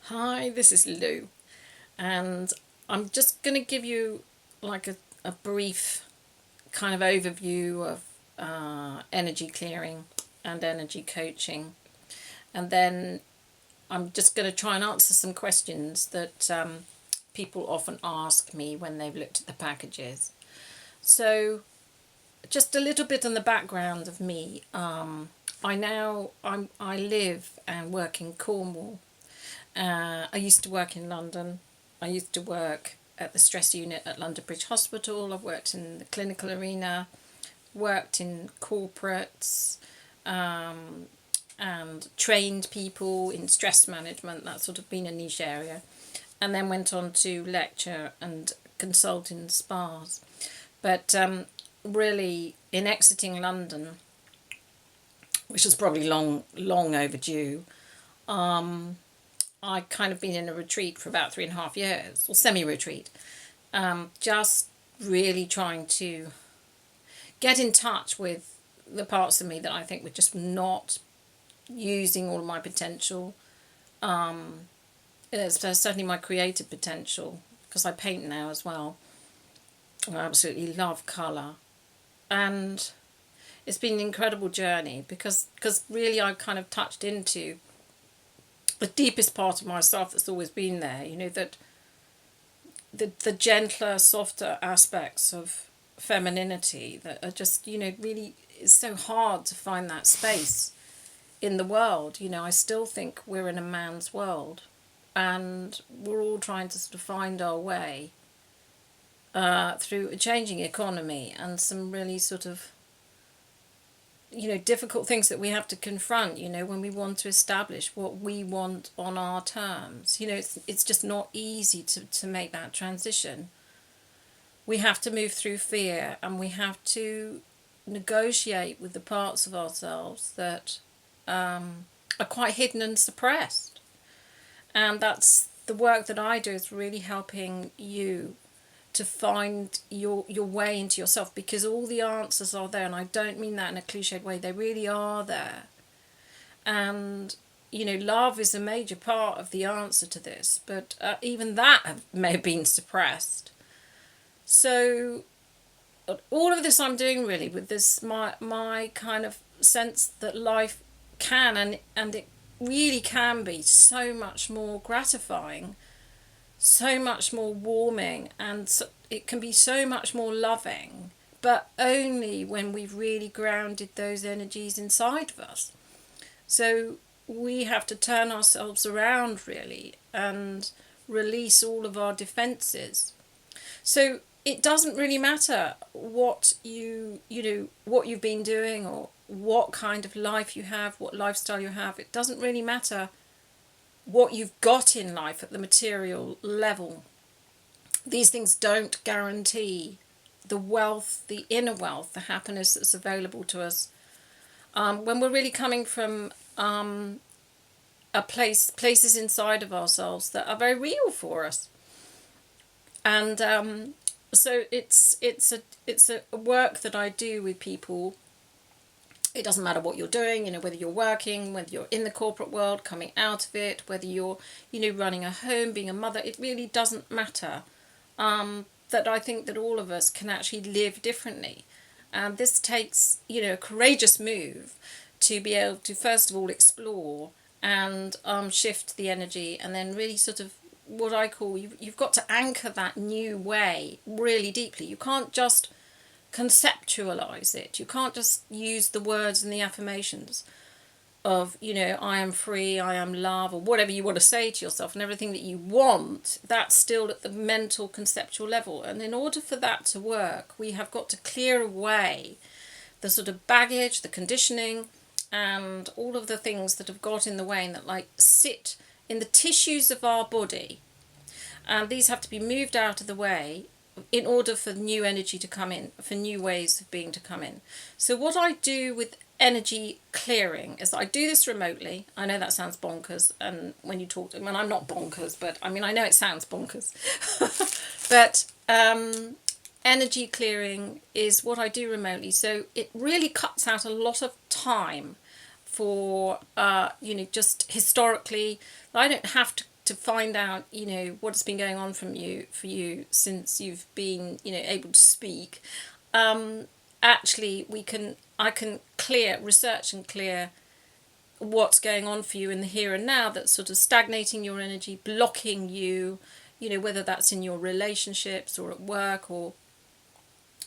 Hi, this is Lou, and I'm just going to give you like a brief kind of overview of energy clearing and energy coaching, and then I'm just going to try and answer some questions that people often ask me when they've looked at the packages. So, just a little bit on the background of me. I live and work in Cornwall. I used to work in London. I used to work at the stress unit at London Bridge Hospital. I've worked in the clinical arena, worked in corporates, and trained people in stress management. That's sort of been a niche area. And then went on to lecture and consult in spas. But really, in exiting London, which was probably long overdue, I kind of been in a retreat for about 3.5 years, or semi-retreat, just really trying to get in touch with the parts of me that I think were just not using all of my potential. It's certainly my creative potential, because I paint now as well. I absolutely love colour, and it's been an incredible journey because really I kind of touched into the deepest part of myself that's always been there, that the gentler, softer aspects of femininity that are just, really, it's so hard to find that space in the world. I still think we're in a man's world, and we're all trying to sort of find our way through a changing economy and some really sort of difficult things that we have to confront, when we want to establish what we want on our terms. It's just not easy to make that transition. We have to move through fear, and we have to negotiate with the parts of ourselves that are quite hidden and suppressed. And that's the work that I do, is really helping you to find your way into yourself, because all the answers are there, and I don't mean that in a cliched way. They really are there. And love is a major part of the answer to this, but even that may have been suppressed. So all of this I'm doing really with this my kind of sense that life can and it really can be so much more gratifying, so much more warming, and so, it can be so much more loving, but only when we've really grounded those energies inside of us. So we have to turn ourselves around really and release all of our defenses. So it doesn't really matter what what you've been doing, or what kind of life you have, what lifestyle you have. It doesn't really matter what you've got in life at the material level. These things don't guarantee the wealth, the inner wealth, the happiness that's available to us when we're really coming from places inside of ourselves that are very real for us. And so it's a work that I do with people. It doesn't matter what you're doing, whether you're working, whether you're in the corporate world, coming out of it, whether you're, running a home, being a mother. It really doesn't matter. That I think that all of us can actually live differently. And this takes, a courageous move to be able to, first of all, explore and shift the energy, and then really sort of what I call, you've got to anchor that new way really deeply. You can't just conceptualize it. You can't just use the words and the affirmations of, I am free, I am love, or whatever you want to say to yourself, and everything that you want. That's still at the mental conceptual level. And in order for that to work, we have got to clear away the sort of baggage, the conditioning, and all of the things that have got in the way and that sit in the tissues of our body. And these have to be moved out of the way in order for new energy to come in, for new ways of being to come in. So what I do with energy clearing is I do this remotely. I know that sounds bonkers, and when you talk to me, I'm not bonkers, but I know it sounds bonkers. But energy clearing is what I do remotely. So it really cuts out a lot of time for, just historically, I don't have to to find out, you know, what's been going on for you since you've been, you know, able to speak. Actually, I can research and clear what's going on for you in the here and now that's sort of stagnating your energy, blocking you, you know, whether that's in your relationships or at work, or,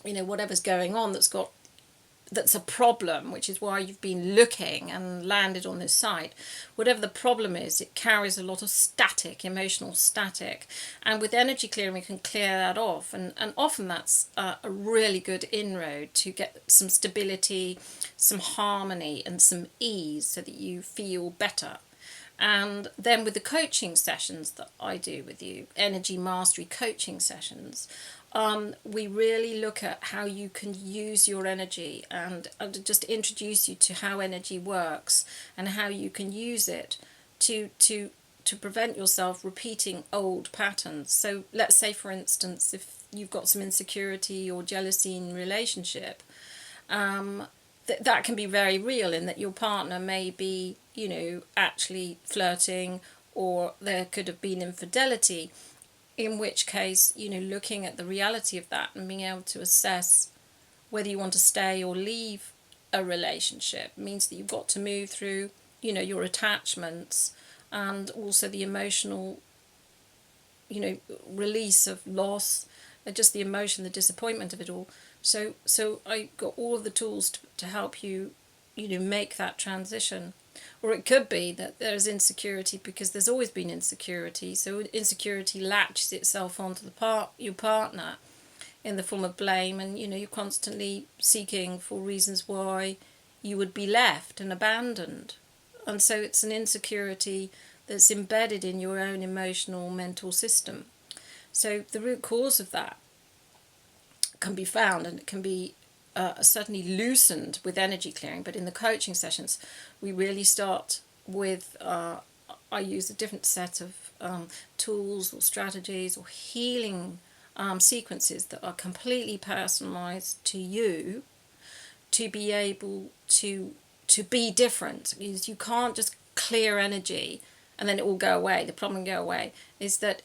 you know, whatever's going on that's a problem, which is why you've been looking and landed on this site. Whatever the problem is, it carries a lot of static, emotional static. And with energy clearing, we can clear that off. And often that's a really good inroad to get some stability, some harmony, and some ease so that you feel better. And then with the coaching sessions that I do with you, energy mastery coaching sessions, we really look at how you can use your energy, and just introduce you to how energy works and how you can use it to prevent yourself repeating old patterns. So let's say, for instance, if you've got some insecurity or jealousy in relationship, that can be very real, in that your partner may be, you know, actually flirting, or there could have been infidelity, in which case, you know, looking at the reality of that and being able to assess whether you want to stay or leave a relationship means that you've got to move through, you know, your attachments, and also the emotional, you know, release of loss, and just the emotion, the disappointment of it all. So I got all of the tools to help you, you know, make that transition. Or it could be that there's insecurity because there's always been insecurity. So insecurity latches itself onto your partner in the form of blame, and, you know, you're constantly seeking for reasons why you would be left and abandoned. And so it's an insecurity that's embedded in your own emotional, mental system. So the root cause of that can be found, and it can be certainly loosened with energy clearing. But in the coaching sessions, we really start with, I use a different set of tools or strategies or healing sequences that are completely personalized to you, to be able to be different. Because you can't just clear energy and then it will go away, the problem will go away. Is that,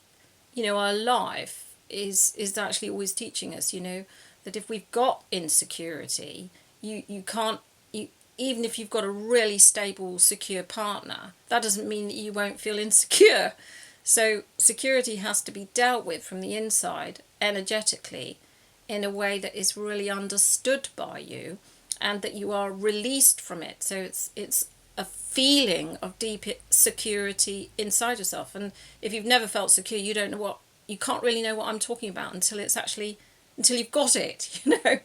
you know, our life is actually always teaching us, you know, that if we've got insecurity, you can't, even if you've got a really stable, secure partner, that doesn't mean that you won't feel insecure. So security has to be dealt with from the inside, energetically, in a way that is really understood by you, and that you are released from it. So it's a feeling of deep security inside yourself. And if you've never felt secure, you can't really know what I'm talking about until you've got it, you know.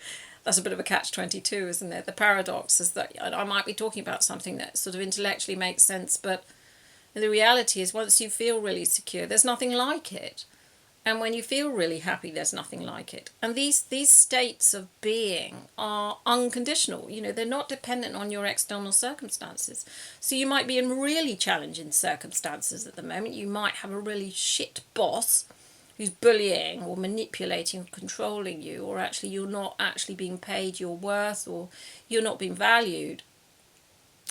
That's a bit of a catch-22, isn't it? The paradox is that I might be talking about something that sort of intellectually makes sense, but the reality is, once you feel really secure, there's nothing like it. And when you feel really happy, there's nothing like it. And these states of being are unconditional. You know, they're not dependent on your external circumstances. So you might be in really challenging circumstances at the moment. You might have a really shit boss who's bullying or manipulating or controlling you, or actually you're not actually being paid your worth, or you're not being valued.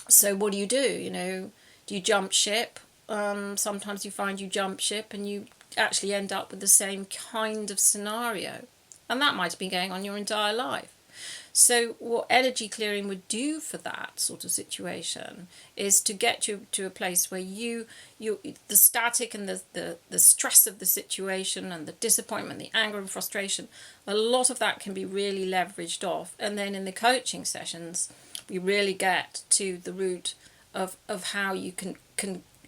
So what do? You know, do you jump ship? Sometimes you find you jump ship and you actually end up with the same kind of scenario. And that might have been going on your entire life. So what energy clearing would do for that sort of situation is to get you to a place where you the static and the stress of the situation and the disappointment, the anger and frustration, a lot of that can be really leveraged off. And then in the coaching sessions, we really get to the root of how you can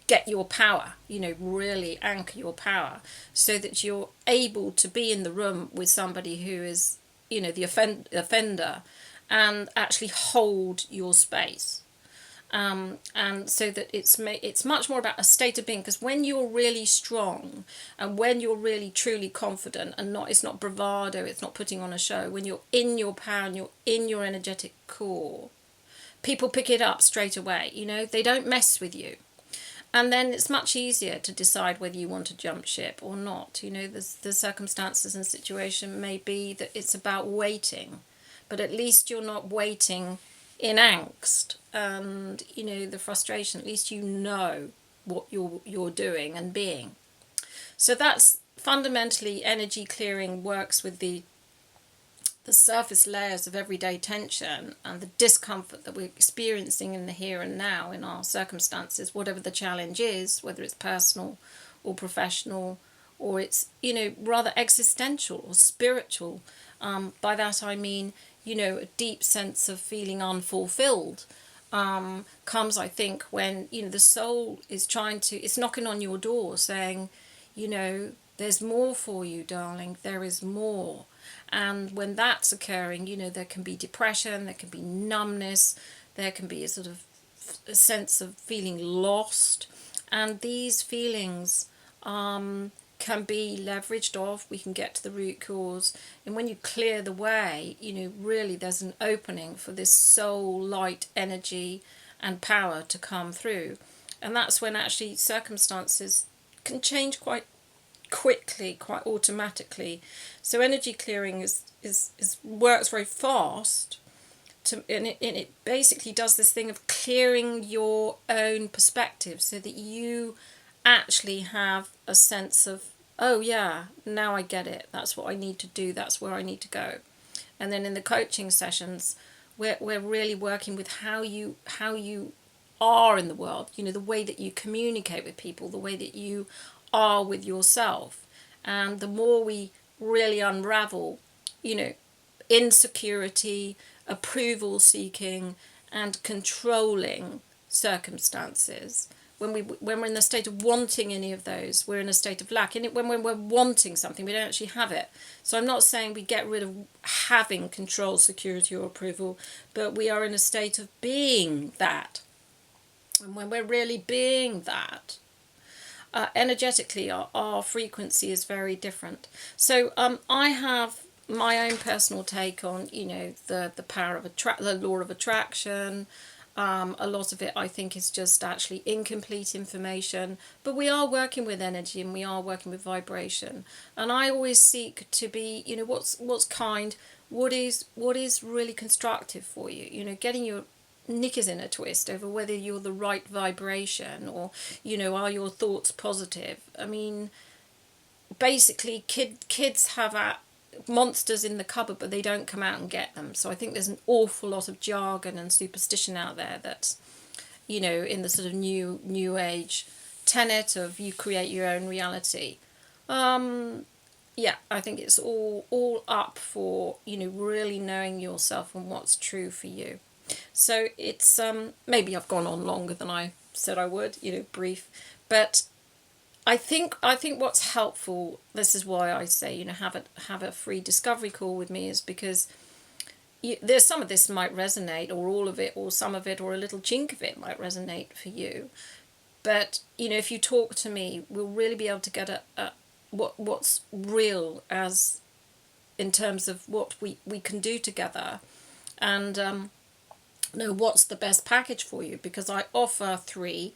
get your power, you know, really anchor your power, so that you're able to be in the room with somebody who is, you know, the offender, and actually hold your space. And so that it's much more about a state of being, because when you're really strong and when you're really truly confident, and it's not bravado, it's not putting on a show, when you're in your power and you're in your energetic core, people pick it up straight away, you know, they don't mess with you. And then it's much easier to decide whether you want to jump ship or not. You know, the circumstances and situation may be that it's about waiting, but at least you're not waiting in angst and, you know, the frustration. At least you know what you're doing and being. So that's fundamentally energy clearing works with the surface layers of everyday tension and the discomfort that we're experiencing in the here and now in our circumstances, whatever the challenge is, whether it's personal or professional, or it's, rather existential or spiritual. By that I mean, a deep sense of feeling unfulfilled comes, I think, when, the soul is it's knocking on your door saying, there's more for you, darling, there is more. And when that's occurring, there can be depression, there can be numbness, there can be a sort of a sense of feeling lost. And these feelings can be leveraged off. We can get to the root cause. And when you clear the way, really there's an opening for this soul light energy and power to come through. And that's when actually circumstances can change quite quickly, quite automatically. So energy clearing is works very fast and it basically does this thing of clearing your own perspective so that you actually have a sense of, oh yeah, now I get it, that's what I need to do, that's where I need to go. And then in the coaching sessions we're really working with how you are in the world, the way that you communicate with people, the way that you are with yourself. And the more we really unravel, insecurity, approval seeking and controlling circumstances, when we're in the state of wanting any of those, we're in a state of lack. When we're wanting something, we don't actually have it. So I'm not saying we get rid of having control, security or approval, but we are in a state of being that. And when we're really being that, energetically our frequency is very different. So I have my own personal take on the power of the law of attraction. A lot of it I think is just actually incomplete information, but we are working with energy and we are working with vibration, and I always seek to be what's kind, what is really constructive for you, getting your knickers in a twist over whether you're the right vibration or are your thoughts positive. I mean, basically kids have monsters in the cupboard but they don't come out and get them. So I think there's an awful lot of jargon and superstition out there that's in the sort of new age tenet of you create your own reality. I think it's all up for really knowing yourself and what's true for you. So it's maybe I've gone on longer than I said I would, brief, but I think what's helpful, this is why I say have a free discovery call with me, is because there's some of this might resonate, or all of it, or some of it, or a little chink of it might resonate for you. But if you talk to me, we'll really be able to get what's real as in terms of what we can do together, and know what's the best package for you, because I offer 3.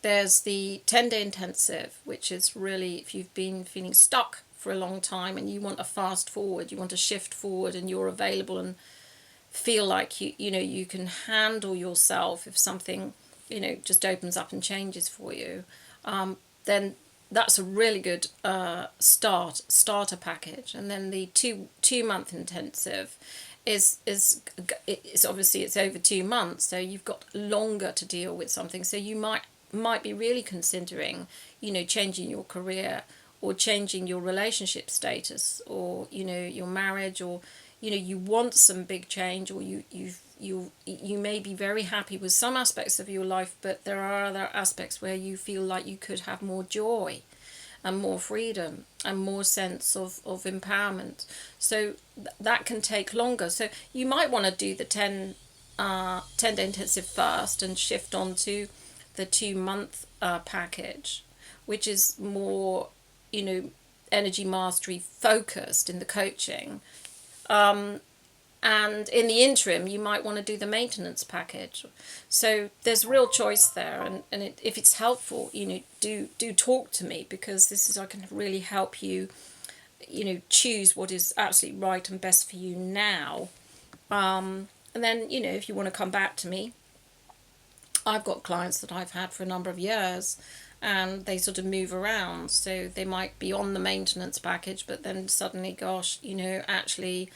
There's the 10-day intensive, which is really if you've been feeling stuck for a long time and you want a fast forward, you want to shift forward, and you're available and feel like you can handle yourself if something just opens up and changes for you, then that's a really good starter package. And then the 2-month intensive is obviously it's over 2 months, so you've got longer to deal with something. So you might be really considering changing your career or changing your relationship status, or your marriage, or you want some big change, or you may be very happy with some aspects of your life, but there are other aspects where you feel like you could have more joy and more freedom and more sense of empowerment. So that can take longer. So you might want to do the 10-day intensive first and shift on to the 2-month package, which is more energy mastery focused in the coaching. And in the interim, you might want to do the maintenance package. So there's real choice there. And if it's helpful, do talk to me, because I can really help you, choose what is absolutely right and best for you now. And then, if you want to come back to me, I've got clients that I've had for a number of years, and they sort of move around. So they might be on the maintenance package, but then suddenly, gosh, actually,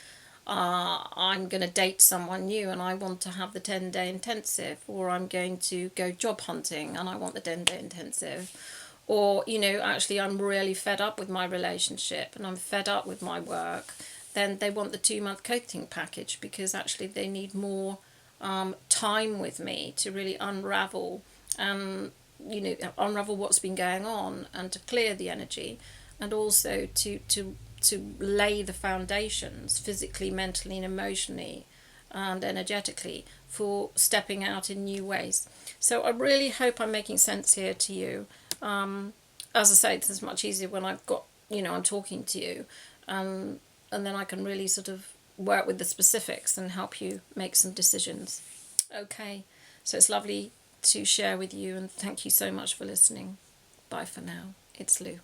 I'm going to date someone new and I want to have the 10-day intensive, or I'm going to go job hunting and I want the 10-day intensive, or, actually I'm really fed up with my relationship and I'm fed up with my work. Then they want the 2-month coaching package, because actually they need more time with me to really unravel what's been going on, and to clear the energy, and also to lay the foundations physically, mentally, and emotionally, and energetically, for stepping out in new ways. So I really hope I'm making sense here to you. As I say, this is much easier when I've got, I'm talking to you, and then I can really sort of work with the specifics and help you make some decisions. Okay, so it's lovely to share with you, and thank you so much for listening. Bye for now. It's Lou.